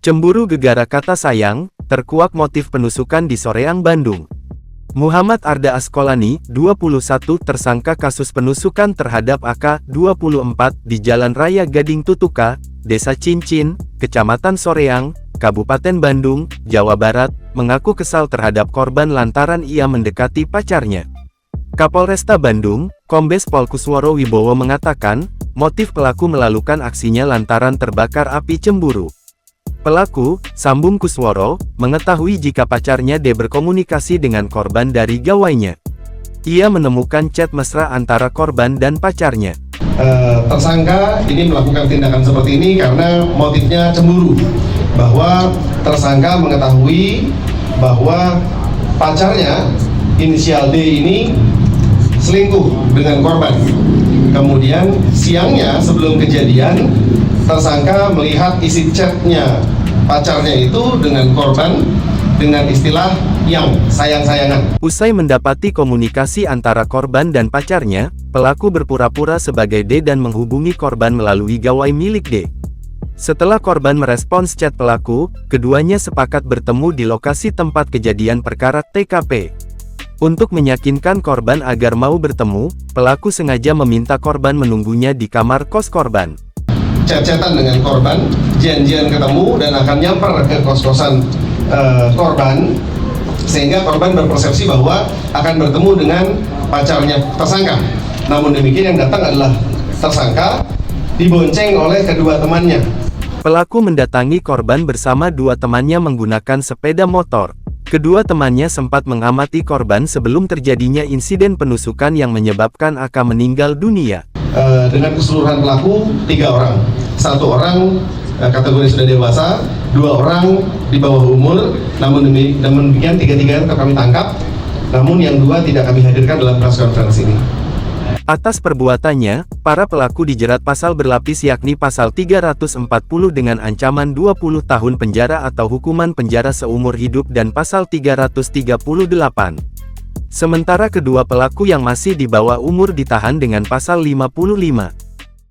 Cemburu gegara kata sayang, terkuak motif penusukan di Soreang, Bandung. Muhammad Arda Askolani, 21, tersangka kasus penusukan terhadap AK, 24, di Jalan Raya Gading Tutuka, Desa Cincin, Kecamatan Soreang, Kabupaten Bandung, Jawa Barat, mengaku kesal terhadap korban lantaran ia mendekati pacarnya. Kapolresta Bandung, Kombes Pol Kusworo Wibowo mengatakan, motif pelaku melakukan aksinya lantaran terbakar api cemburu. Pelaku, sambung Kusworo, mengetahui jika pacarnya D berkomunikasi dengan korban dari gawainya. Ia menemukan chat mesra antara korban dan pacarnya. Tersangka ini melakukan tindakan seperti ini karena motifnya cemburu, bahwa tersangka mengetahui bahwa pacarnya inisial D ini selingkuh dengan korban. Kemudian siangnya sebelum kejadian, tersangka melihat isi chatnya pacarnya itu dengan korban dengan istilah yang sayang-sayangan. Usai mendapati komunikasi antara korban dan pacarnya, pelaku berpura-pura sebagai D dan menghubungi korban melalui gawai milik D. Setelah korban merespons chat pelaku, keduanya sepakat bertemu di lokasi tempat kejadian perkara TKP. Untuk meyakinkan korban agar mau bertemu, pelaku sengaja meminta korban menunggunya di kamar kos korban. Chat-chatan dengan korban, janjian ketemu dan akan nyamper ke kos-kosan korban, sehingga korban berpersepsi bahwa akan bertemu dengan pacarnya tersangka. Namun demikian yang datang adalah tersangka dibonceng oleh kedua temannya. Pelaku mendatangi korban bersama dua temannya menggunakan sepeda motor. Kedua temannya sempat mengamati korban sebelum terjadinya insiden penusukan yang menyebabkan AK meninggal dunia. Dengan keseluruhan pelaku 3 orang. 1 orang kategori sudah dewasa, 2 orang di bawah umur, namun demikian 3-3 kami tangkap, namun yang 2 tidak kami hadirkan dalam press conference ini. Atas perbuatannya, para pelaku dijerat pasal berlapis yakni pasal 340 dengan ancaman 20 tahun penjara atau hukuman penjara seumur hidup dan pasal 338. Sementara kedua pelaku yang masih di bawah umur ditahan dengan pasal 55.